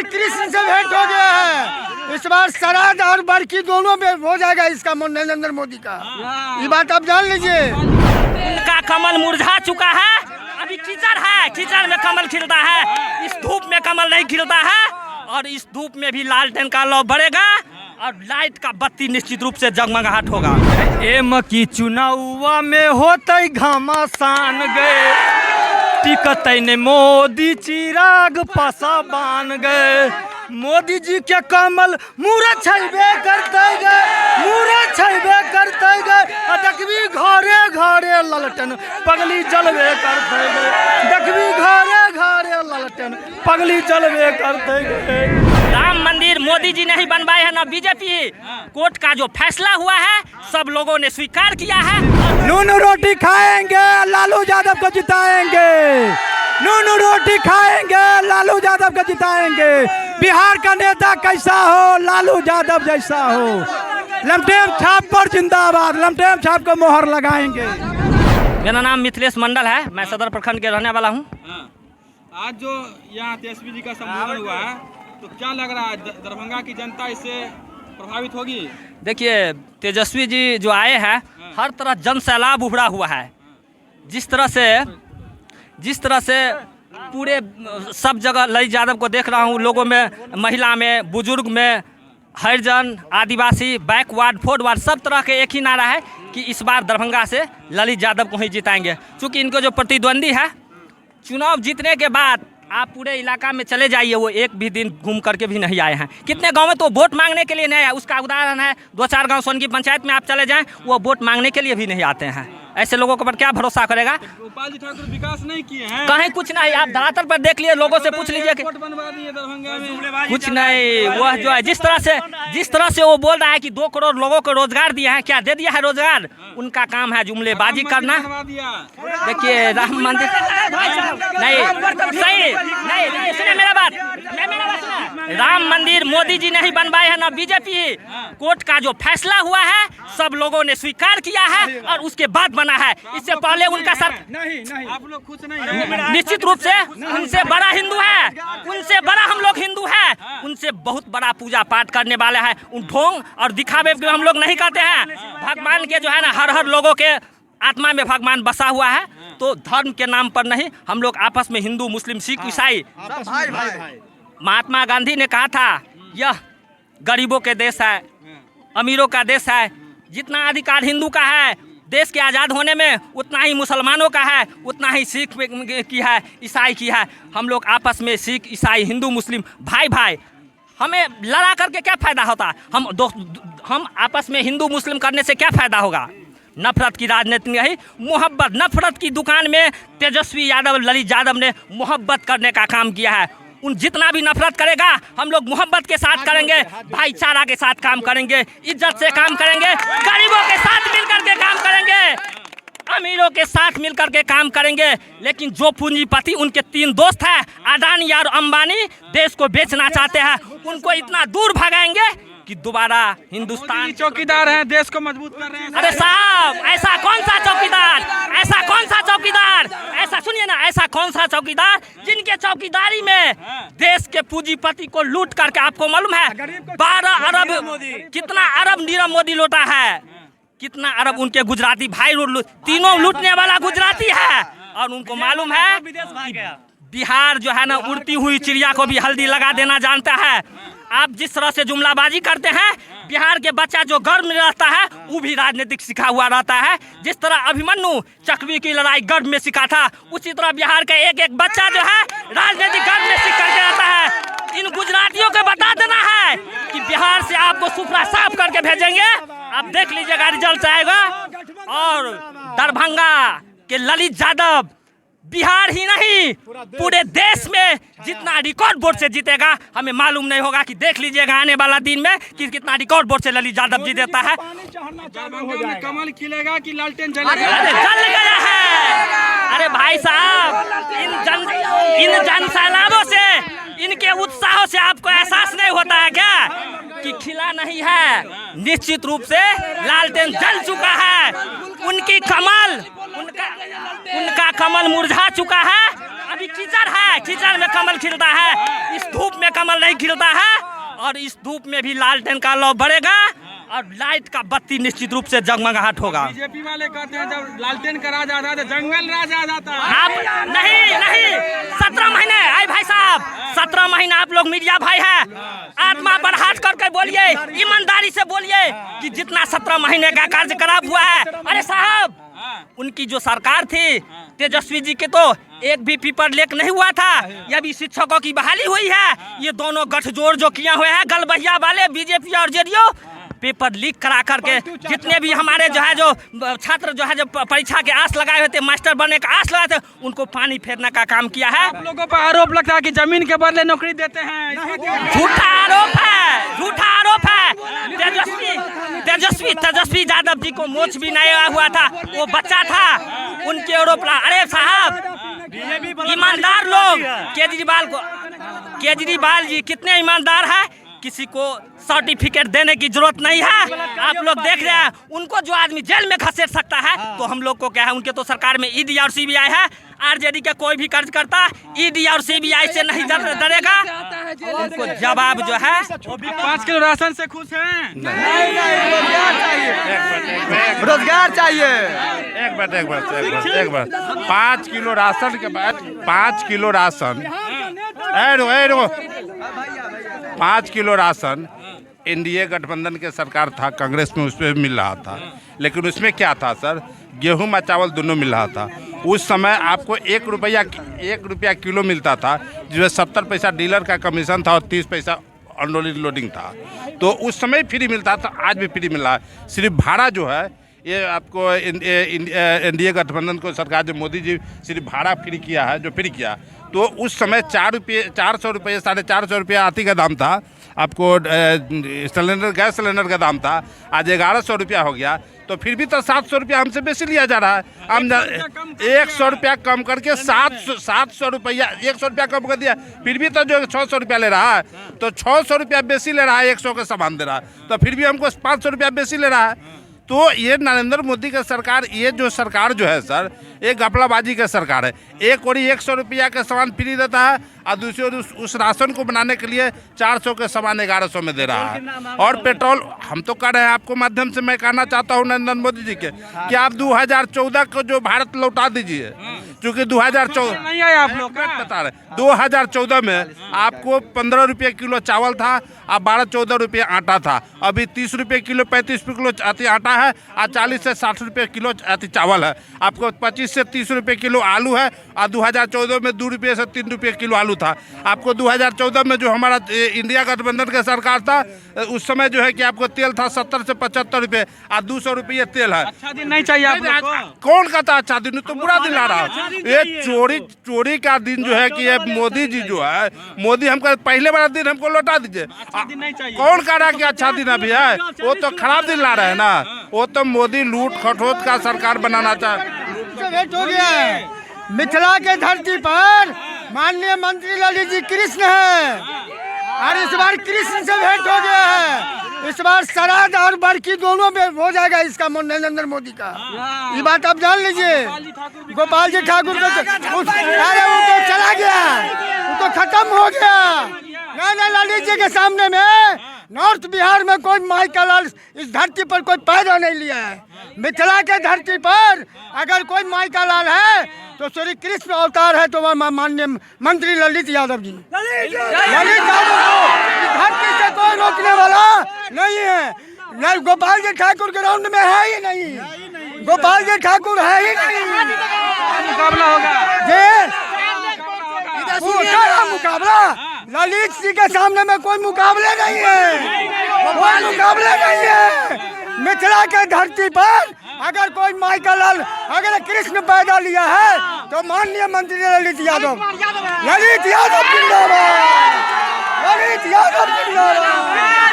कृष्ण से भेंट हो गया है। इस बार सरहद और बरकी दोनों में हो जाएगा इसका नरेंद्र मोदी का, ये बात आप जान लीजिए। उनका कमल मुरझा चुका है, अभी कीचड़ है, कीचड़ में कमल खिलता है, इस धूप में कमल नहीं खिलता है। और इस धूप में भी लालटेन का लौ बढ़ेगा और लाइट का बत्ती निश्चित रूप से जगमगाहट होगा। एम की चुनावा में होते घमासान गए, टिकते ने मोदी चिराग पसा बान गए। मोदी जी के कमल मूरत छबे करते गए, मूरत छबे करते गए। देखबी घरे घरे ललटन पगली जलवे करते गए, देखबी घरे घरे ललटन पगली जलवे करते गए। राम मंदिर मोदी जी नहीं बनवाए हैं, ना बीजेपी। कोर्ट का जो फैसला हुआ है सब लोगों ने स्वीकार किया है। नून रोटी खाएंगे लालू यादव को जिताएंगे, नून रोटी खाएंगे लालू यादव को जिताएंगे। बिहार का नेता कैसा हो, लालू यादव जैसा हो। लमटेम छाप पर जिंदाबाद, लमटेम छाप को मोहर लगाएंगे। मेरा नाम मिथिलेश मंडल है, मैं सदर प्रखंड के रहने वाला हूँ। आज जो यहाँ तेजस्वी जी का संबोधन हुआ है, तो क्या लग रहा है दरभंगा की जनता इससे प्रभावित होगी? देखिए, तेजस्वी जी जो आए हैं, हर तरह जन सैलाब उभरा हुआ है। जिस तरह से पूरे सब जगह ललित यादव को देख रहा हूँ, लोगों में, महिला में, बुजुर्ग में, हरिजन, आदिवासी, बैकवर्ड, फॉरवर्ड, सब तरह के एक ही नारा है कि इस बार दरभंगा से ललित यादव को ही जिताएंगे। चूँकि इनको जो प्रतिद्वंदी है, चुनाव जीतने के बाद आप पूरे इलाका में चले जाइए, वो एक भी दिन घूम करके भी नहीं आए हैं। कितने गांव में तो वोट मांगने के लिए नहीं आए, उसका उदाहरण है 2-4 गांव सोनगी पंचायत में आप चले जाएं, वो वोट मांगने के लिए भी नहीं आते हैं। ऐसे लोगों के ऊपर क्या भरोसा करेगा? गोपाल जी ठाकुर विकास नहीं किए हैं, कहीं कुछ नहीं। आप धरातल पर देख लिए, लोगों से पूछ लीजिए कि बनवा दिए दरभंगा में, कुछ नहीं। वह जो है जिस तरह से वो बोल रहा है कि 2 करोड़ लोगों को रोजगार दिया है, क्या दे दिया है रोजगार? उनका काम है जुमलेबाजी करना। देखिए, राम मंदिर नहीं, सही नहीं, सुनिए मेरा बात, सुनिए। राम मंदिर मोदी जी नहीं बनवाए हैं, ना बीजेपी। कोर्ट का जो फैसला हुआ है सब लोगों ने स्वीकार किया है और उसके बाद बना है। इससे पहले उनका नहीं, आप लोग खुश नहीं? निश्चित रूप से उनसे बड़ा हिंदू है, उनसे बड़ा हम लोग हिंदू हैं, उनसे बहुत बड़ा पूजा पाठ करने वाले हैं। उन ढोंग और दिखावे भी हम लोग नहीं करते हैं। भगवान के जो है ना, हर लोगों के आत्मा में भगवान बसा हुआ है। तो धर्म के नाम पर नहीं, हम लोग आपस में हिंदू, मुस्लिम, सिख, ईसाई, महात्मा गांधी ने कहा था, यह गरीबों के देश है, अमीरों का देश है। जितना अधिकार हिंदू का है देश के आज़ाद होने में, उतना ही मुसलमानों का है, उतना ही सिख की है, ईसाई की है। हम लोग आपस में सिख, ईसाई, हिंदू, मुस्लिम भाई, हमें लड़ा करके क्या फ़ायदा होता? हम आपस में हिंदू मुस्लिम करने से क्या फ़ायदा होगा? नफरत की राजनीति नहीं, मोहब्बत, नफरत की दुकान में तेजस्वी यादव, ललित यादव ने मोहब्बत करने का काम किया है। उन जितना भी नफरत करेगा हम लोग मोहब्बत के साथ करेंगे, भाईचारा के साथ काम करेंगे, इज्जत से काम करेंगे, गरीबों के साथ मिलकर के काम करेंगे, अमीरों के साथ मिलकर के काम करेंगे। लेकिन जो पूंजीपति, उनके 3 दोस्त हैं, अडानी और अंबानी, देश को बेचना चाहते हैं, उनको इतना दूर भगाएंगे कि दोबारा हिंदुस्तान चौकीदार हैं, देश को मजबूत कर रहे हैं। अरे साहब, ऐसा कौन सा चौकीदार, ऐसा कौन सा चौकीदार, ऐसा सुनिए ना, ऐसा कौन सा चौकीदार जिनके चौकीदारी में देश के पूंजीपति को लूट करके, आपको मालूम है 12 अरब, कितना अरब नीरव मोदी लूटा है, कितना अरब उनके गुजराती भाई, तीनों लूटने वाला गुजराती है। और उनको मालूम है बिहार जो है ना, उड़ती हुई चिड़िया को भी हल्दी लगा देना जानता है। आप जिस तरह से जुमलाबाजी करते हैं, बिहार के बच्चा जो गर्व में रहता है वो भी राजनीतिक सीखा हुआ रहता है। जिस तरह अभिमन्यु चकवी की लड़ाई गर्व में सीखा था, उसी तरह बिहार का एक बच्चा जो है राजनीतिक गर्व में सीख करके रहता है। इन गुजरातियों को बता देना है कि बिहार से आपको सुपड़ा साफ करके भेजेंगे, आप देख लीजिएगा रिजल्ट आएगा। और दरभंगा के ललित यादव बिहार ही नहीं पूरे देश में जितना रिकॉर्ड वोट से जीतेगा हमें मालूम नहीं होगा, कि देख लीजिएगा आने वाला दिन में कि कितना रिकॉर्ड वोट से ललित यादव जी देता है। दरभंगा में कमल खिलेगा कि लालटेन जल गया है? अरे भाई साहब, इन जन सैलाबों से, इनके उत्साहों से आपको एहसास नहीं होता है क्या कि खिला नहीं है, निश्चित रूप से लालटेन जल चुका है। उनकी कमल उनका कमल मुरझा चुका है। अभी कीचड़ है, कीचड़ में कमल खिलता है, इस धूप में कमल नहीं खिलता है। और इस धूप में भी लालटेन का लौ बढ़ेगा और लाइट का बत्ती निश्चित रूप से जगमगाहट होगा। बीजेपी वाले कहते हैं जब लालटेन का राज आता है तो जंगल राज आ जाता है। आप नहीं 17 महीने आए भाई साहब, 17 महीना आप लोग मीडिया भाई है, आत्मा पर हाथ करके बोलिए, ईमानदारी से बोलिए कि जितना 17 महीने का कार्यक्रम हुआ है। अरे साहब, उनकी जो सरकार थी तेजस्वी जी के, तो एक भी पेपर लीक नहीं हुआ था। ये भी शिक्षकों की बहाली हुई है। ये दोनों गठजोड़ जो किए हुए हैं गलबहिया वाले बीजेपी और जेडीयू, पेपर लीक करा करके जितने भी हमारे जो है जो छात्र जो है जो परीक्षा के आस लगाए हुए थे, मास्टर बनने का आस लगाए थे, उनको पानी फेरने का काम किया है। आप लोगों पर आरोप लगता है कि जमीन के बदले नौकरी देते हैं। झूठा आरोप है, झूठा आरोप है। तेजस्वी यादव जी को मोच भी नहीं हुआ था, वो बच्चा था, उनके आरोप। अरे साहब, ईमानदार लोग, केजरीवाल जी कितने ईमानदार है, किसी को सर्टिफिकेट देने की जरूरत नहीं है। आप लोग देख रहे हैं, उनको जो आदमी जेल में घसीट सकता है तो हम लोग को क्या है, उनके तो सरकार में ईडी और सीबीआई है। आरजेडी के कोई भी कार्यकर्ता ईडी और सीबीआई से नहीं डरेगा। उनको जवाब जो है 5 किलो राशन से खुश हैं? रोजगार चाहिए। एक बार 5 किलो राशन के बाद 5 kilo ration 5 kilo ration NDA गठबंधन के सरकार था, कांग्रेस में उसमें मिल रहा था। लेकिन उसमें क्या था सर, गेहूं और चावल दोनों मिल रहा था। उस समय आपको 1 रुपया किलो मिलता था, जिसमें 70 पैसा डीलर का कमीशन था और 30 पैसा अनलोडिंग लोडिंग था। तो उस समय फ्री मिलता था, आज भी फ्री मिल रहा है। सिर्फ भाड़ा जो है, ये आपको एनडीए गठबंधन को सरकार जो मोदी जी सिर्फ भाड़ा फ्री किया है, जो फ्री किया, तो उस समय 400 रुपये 450 रुपये आती का दाम था। आपको सिलेंडर गैस सिलेंडर का दाम था, आज 1100 रुपया हो गया। तो फिर भी तो 700 रुपया हमसे बेसी लिया जा रहा है। हम 100 रुपया कम करके 700 रुपया 100 रुपया कम कर दिया, फिर भी तो जो 600 रुपया ले रहा है, तो 600 रुपया बेसी ले रहा है, 100 का सामान दे रहा है, तो फिर भी हमको 500 रुपया बेसी ले रहा है। तो ये नरेंद्र मोदी का सरकार, ये जो सरकार जो है सर, ये घपलाबाजी का सरकार है। एक और 100 रुपया का सामान फ्री देता है और दूसरी ओर उस राशन को बनाने के लिए 400 के सामान 1100 में दे रहा है। और पेट्रोल, हम तो कह रहे हैं, आपको माध्यम से मैं कहना चाहता हूँ नरेंद्र मोदी जी के कि आप 2014 को जो भारत लौटा दीजिए, क्योंकि 2014 नहीं आया आप लोग बता रहे 2014 में आपको 15 रुपये किलो चावल था, अब 12-14 रुपये आटा था। अभी 30 रुपये किलो 35 रुपये किलो आटा है और 40 से 60 रुपये किलो चावल है। आपको 25 से 30 रुपये किलो आलू है और 2014 में 2 रुपये से 3 रुपये किलो आलू था। आपको 2014 में जो हमारा इंडिया गठबंधन का सरकार था, उस समय जो है कि आपको तेल था 70 से 75 रुपये और 200 रुपये तेल है। अच्छा दिन नहीं चाहिए आप लोग को? कौन कहता अच्छा दिन, तो बुरा दिन आ रहा है। ये चोरी का दिन जो है कि ये मोदी जी जो है, मोदी हमको पहले वाला दिन हमको लौटा दीजिए। कौन कह रहा है कि अच्छा दिन अभी है? वो तो खराब दिन ला रहे हैं ना। वो तो मोदी लूट खटोट का सरकार बनाना भेंट हो गया है। मिथिला के धरती पर माननीय मंत्री ललित जी कृष्ण है, और इस बार कृष्ण से भेंट हो गया है। इस बार श्राद्ध और बरकी दोनों में हो जाएगा इसका, नरेंद्र मोदी का। ये बात आप जान लीजिए। गोपाल जी ठाकुर को वो तो चला गया, वो तो खत्म हो गया। नहीं, ललित जी के सामने में नॉर्थ बिहार में कोई माई का लाल इस धरती पर कोई पैदा नहीं लिया है। मिथिला के धरती पर अगर कोई माई का लाल है तो श्री कृष्ण अवतार है, तो वह माननीय मंत्री ललित यादव जी। ललित यादव को धरती से कोई रोकने वाला नहीं है। नहीं, गोपाल जी ठाकुर ग्राउंड में है ही नहीं, गोपाल जी ठाकुर है ही नहीं। मुकाबला होगा मुकाबला ललित जी के सामने में कोई मुकाबले नहीं है, कोई मुकाबले नहीं है। मिथिला के धरती पर अगर कोई माई का लाल अगर कृष्ण पैदा लिया है तो माननीय मंत्री ललित यादव जिंदाबाद, ललित यादव जिंदाबाद।